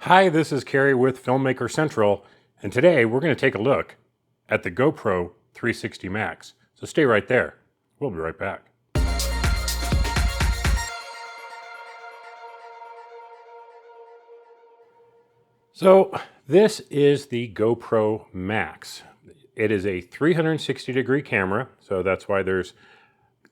Hi, this is Kerry with Filmmaker Central, and today we're going to take a look at the GoPro 360 Max. So stay right there. We'll be right back. So this is the GoPro Max. It is a 360-degree camera, so that's why there's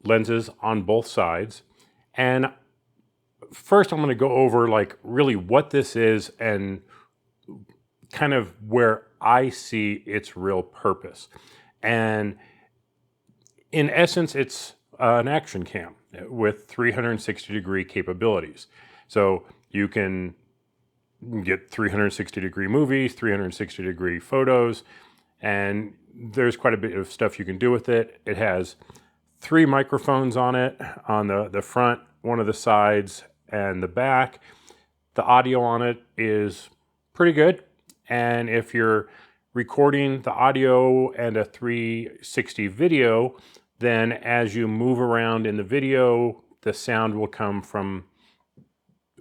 lenses on both sides. And first I'm going to go over really what this is and kind of where I see its real purpose. And in essence, it's an action cam with 360-degree capabilities. So you can get 360-degree movies, 360-degree photos, and there's quite a bit of stuff you can do with it. It has 3 microphones on it, on the front, one of the sides, and the back. The audio on it is pretty good. And if you're recording the audio and a 360 video, then as you move around in the video, the sound will come from,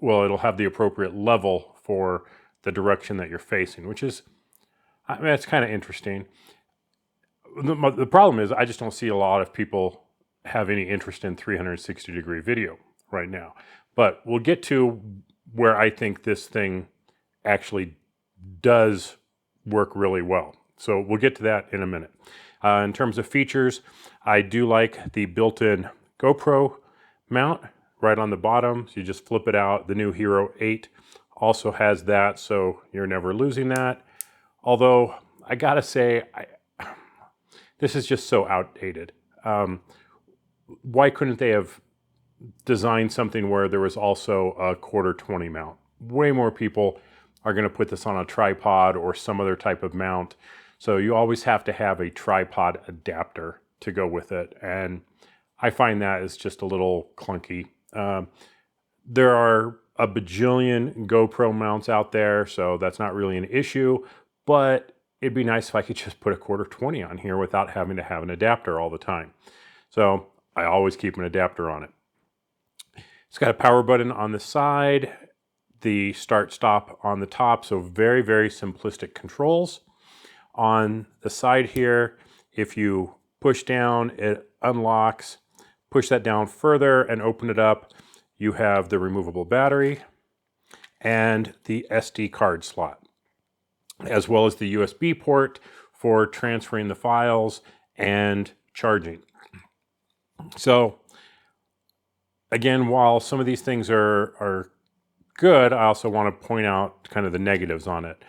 well, it'll have the appropriate level for the direction that you're facing, which is, I mean, it's kind of interesting. The problem is I just don't see a lot of people have any interest in 360-degree video right now. But we'll get to where I think this thing actually does work really well. So we'll get to that in a minute. In terms of features, I do like the built-in GoPro mount right on the bottom. So you just flip it out. The new Hero 8 also has that, so you're never losing that. Although I gotta say, this is just so outdated. Why couldn't they have designed something where there was also a 1/4-20 mount? Way more people are going to put this on a tripod or some other type of mount. So you always have to have a tripod adapter to go with it. And I find that is just a little clunky. There are a bajillion GoPro mounts out there, so that's not really an issue. But it'd be nice if I could just put a 1/4-20 on here without having to have an adapter all the time. So I always keep an adapter on it. It's got a power button on the side, the start stop on the top, so very, very simplistic controls. On the side here, if you push down, it unlocks. Push that down further and open it up. You have the removable battery and the SD card slot, as well as the USB port for transferring the files and charging. So again, while some of these things are good, I also want to point out kind of the negatives on it.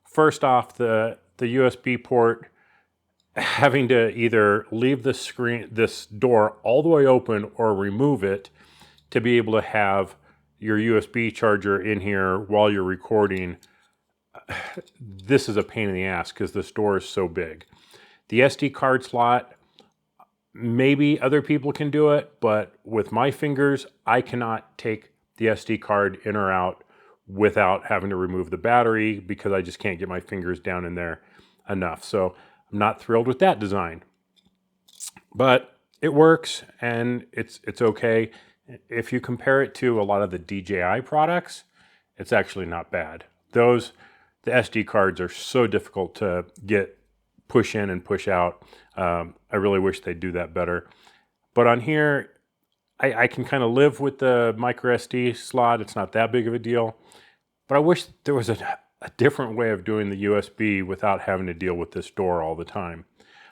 First off, the USB port, having to either leave this door all the way open or remove it to be able to have your USB charger in here while you're recording. This is a pain in the ass because this door is so big. The SD card slot, maybe other people can do it, but with my fingers, I cannot take the SD card in or out without having to remove the battery because I just can't get my fingers down in there enough. So I'm not thrilled with that design, but it works and it's okay. If you compare it to a lot of the DJI products, it's actually not bad. The SD cards are so difficult to get push in and push out. I really wish they'd do that better. But on here, I can kind of live with the micro SD slot. It's not that big of a deal. But I wish there was a different way of doing the USB without having to deal with this door all the time.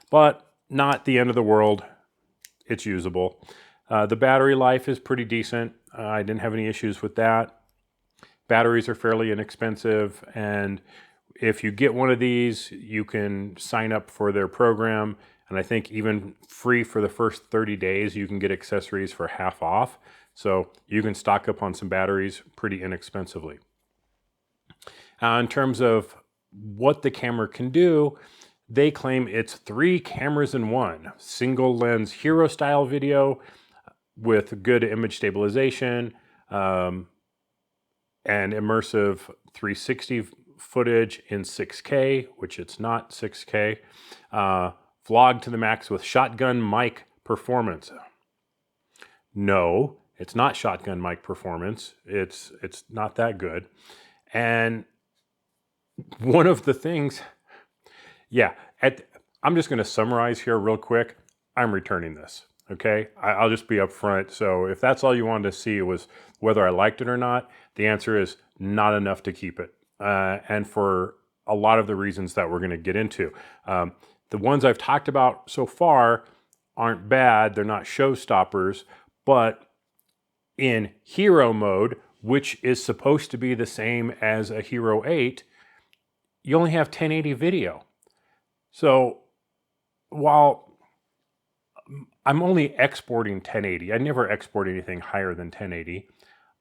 But not the end of the world. It's usable. The battery life is pretty decent. I didn't have any issues with that. Batteries are fairly inexpensive, and if you get one of these, you can sign up for their program, and I think even free for the first 30 days, you can get accessories for half off. So you can stock up on some batteries pretty inexpensively. In terms of what the camera can do, they claim it's 3 cameras in one. Single lens hero style video with good image stabilization, and immersive 360 footage in 6K, which it's not 6K. Vlog to the max with shotgun mic performance. No, it's not shotgun mic performance. It's not that good. And one of the things, yeah, I'm just going to summarize here real quick. I'm returning this. Okay, I'll just be upfront. So if that's all you wanted to see was whether I liked it or not, the answer is not enough to keep it. And for a lot of the reasons that we're going to get into. The ones I've talked about so far aren't bad. They're not showstoppers. But in hero mode, which is supposed to be the same as a Hero 8, you only have 1080 video. So while I'm only exporting 1080, I never export anything higher than 1080,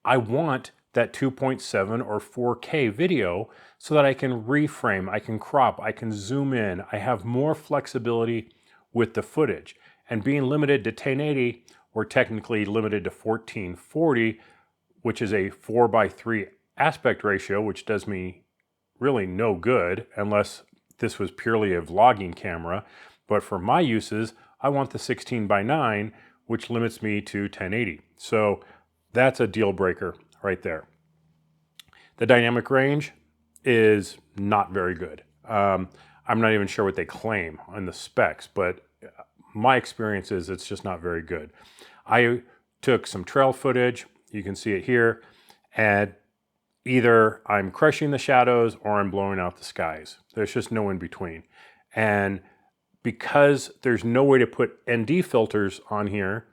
I want that 2.7 or 4K video so that I can reframe, I can crop, I can zoom in, I have more flexibility with the footage. And being limited to 1080, or technically limited to 1440, which is a 4:3 aspect ratio, which does me really no good unless this was purely a vlogging camera. But for my uses, I want the 16:9, which limits me to 1080. So that's a deal breaker right there. The dynamic range is not very good. I'm not even sure what they claim on the specs, but my experience is it's just not very good. I took some trail footage, you can see it here, and either I'm crushing the shadows or I'm blowing out the skies. There's just no in between. And because there's no way to put ND filters on here,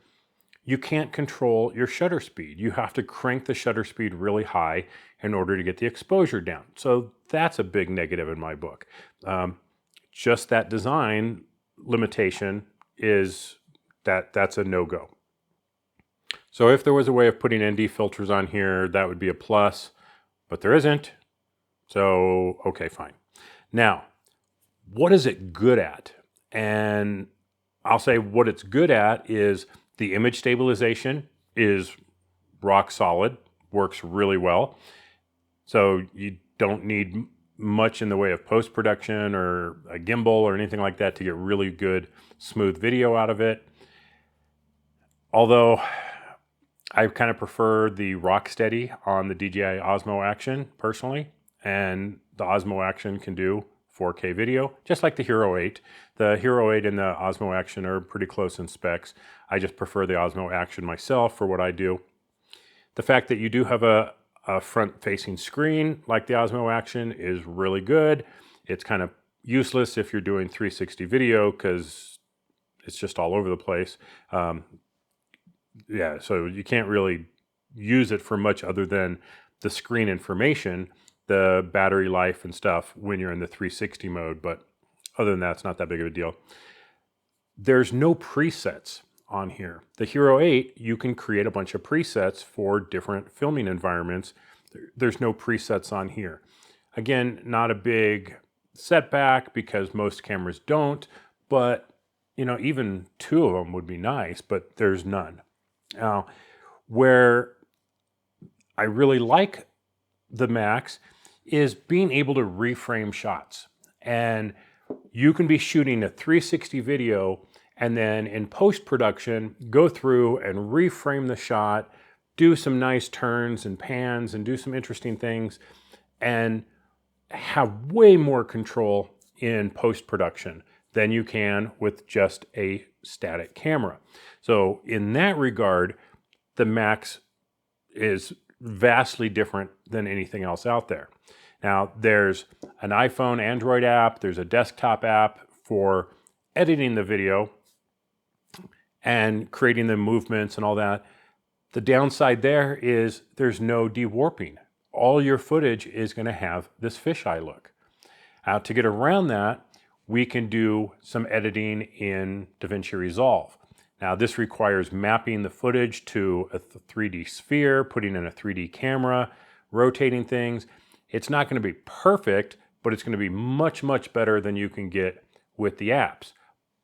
you can't control your shutter speed. You have to crank the shutter speed really high in order to get the exposure down. So that's a big negative in my book. Just that design limitation is that's a no-go. So if there was a way of putting ND filters on here, that would be a plus, but there isn't. So, okay, fine. Now, what is it good at? And I'll say what it's good at is the image stabilization is rock solid, works really well. So you don't need much in the way of post-production or a gimbal or anything like that to get really good, smooth video out of it. Although I kind of prefer the Rocksteady on the DJI Osmo Action personally, and the Osmo Action can do 4K video, just like the Hero 8. The Hero 8 and the Osmo Action are pretty close in specs. I just prefer the Osmo Action myself for what I do. The fact that you do have a front-facing screen like the Osmo Action is really good. It's kind of useless if you're doing 360 video because it's just all over the place. Yeah, so you can't really use it for much other than the screen information, the battery life and stuff when you're in the 360 mode, but other than that, it's not that big of a deal. There's no presets on here. The Hero 8, you can create a bunch of presets for different filming environments. There's no presets on here. Again, not a big setback because most cameras don't, but you know, even two of them would be nice, but there's none. Now, where I really like the Max is being able to reframe shots. And you can be shooting a 360 video and then in post-production, go through and reframe the shot, do some nice turns and pans and do some interesting things and have way more control in post-production than you can with just a static camera. So in that regard, the Max is vastly different than anything else out there. Now, there's an iPhone, Android app, there's a desktop app for editing the video and creating the movements and all that. The downside there is there's no de-warping. All your footage is going to have this fisheye look. Now, to get around that, we can do some editing in DaVinci Resolve. Now, this requires mapping the footage to a 3D sphere, putting in a 3D camera, rotating things. It's not going to be perfect, but it's going to be much, much better than you can get with the apps.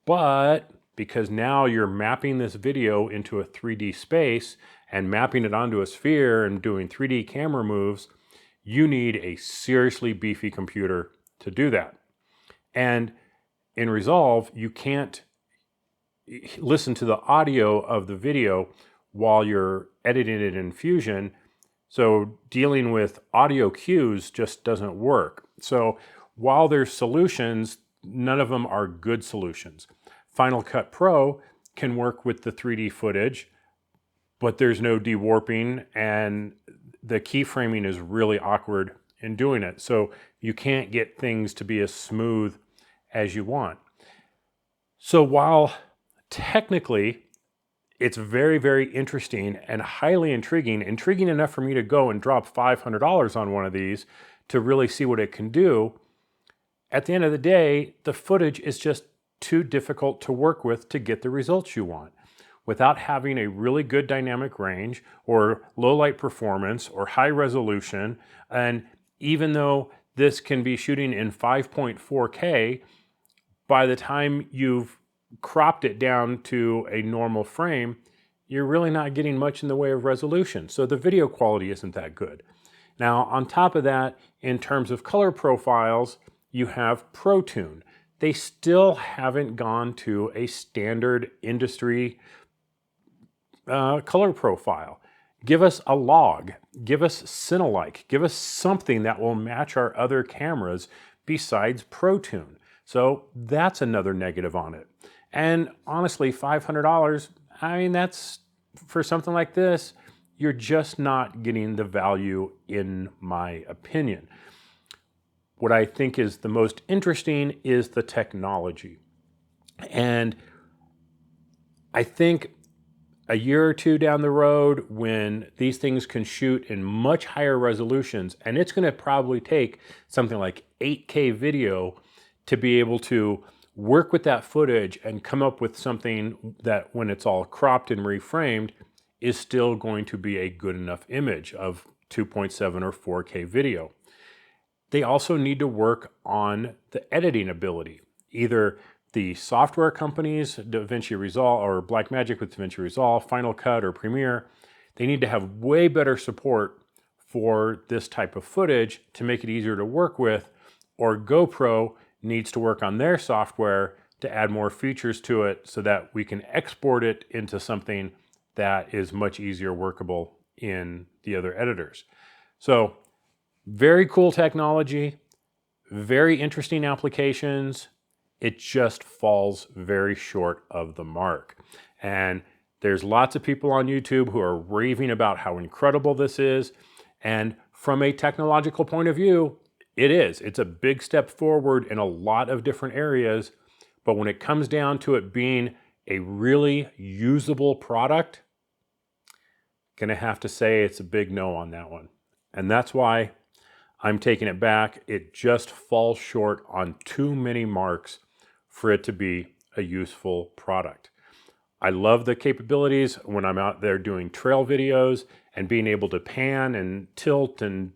But because now you're mapping this video into a 3D space and mapping it onto a sphere and doing 3D camera moves, you need a seriously beefy computer to do that. And in Resolve, you can't listen to the audio of the video while you're editing it in Fusion. So dealing with audio cues just doesn't work. So while there's solutions, none of them are good solutions. Final Cut Pro can work with the 3D footage, but there's no dewarping, and the keyframing is really awkward in doing it. So you can't get things to be as smooth as you want. So while technically it's very, very interesting and highly intriguing enough for me to go and drop $500 on one of these to really see what it can do, at the end of the day, the footage is just too difficult to work with to get the results you want. Without having a really good dynamic range or low light performance or high resolution, and even though this can be shooting in 5.4K, by the time you've cropped it down to a normal frame, you're really not getting much in the way of resolution. So the video quality isn't that good. Now, on top of that, in terms of color profiles, you have ProTune. They still haven't gone to a standard industry color profile. Give us a log, give us Cinelike, give us something that will match our other cameras besides ProTune. So that's another negative on it. And honestly, $500, I mean, that's, for something like this, you're just not getting the value in my opinion. What I think is the most interesting is the technology. And I think a year or two down the road, when these things can shoot in much higher resolutions, and it's going to probably take something like 8K video to be able to work with that footage and come up with something that, when it's all cropped and reframed, is still going to be a good enough image of 2.7 or 4K video. They also need to work on the editing ability. Either the software companies, DaVinci Resolve or Blackmagic with DaVinci Resolve, Final Cut or Premiere, they need to have way better support for this type of footage to make it easier to work with, or GoPro needs to work on their software to add more features to it so that we can export it into something that is much easier workable in the other editors. So very cool technology, very interesting applications. It just falls very short of the mark. And there's lots of people on YouTube who are raving about how incredible this is. And from a technological point of view, it is. It's a big step forward in a lot of different areas. But when it comes down to it being a really usable product, gonna have to say it's a big no on that one. And that's why I'm taking it back. It just falls short on too many marks for it to be a useful product. I love the capabilities when I'm out there doing trail videos and being able to pan and tilt and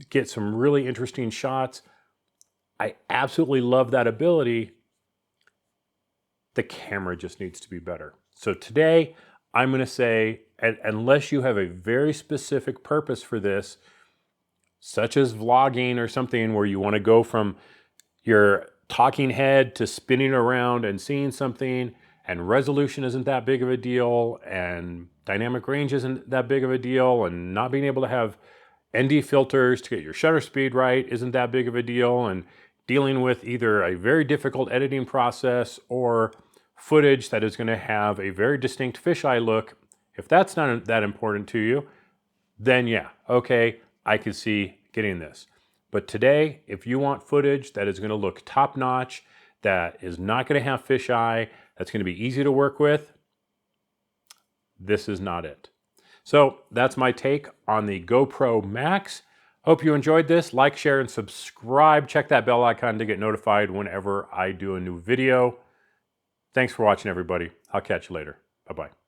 get some really interesting shots. I absolutely love that ability. The camera just needs to be better. So today, I'm going to say, unless you have a very specific purpose for this, such as vlogging or something where you want to go from your talking head to spinning around and seeing something, and resolution isn't that big of a deal, and dynamic range isn't that big of a deal, and not being able to have ND filters to get your shutter speed right isn't that big of a deal, and dealing with either a very difficult editing process or footage that is going to have a very distinct fisheye look, if that's not that important to you, then yeah, okay, I could see getting this. But today, if you want footage that is going to look top-notch, that is not going to have fisheye, that's going to be easy to work with, this is not it. So that's my take on the GoPro Max. Hope you enjoyed this. Like, share, and subscribe. Check that bell icon to get notified whenever I do a new video. Thanks for watching, everybody. I'll catch you later. Bye-bye.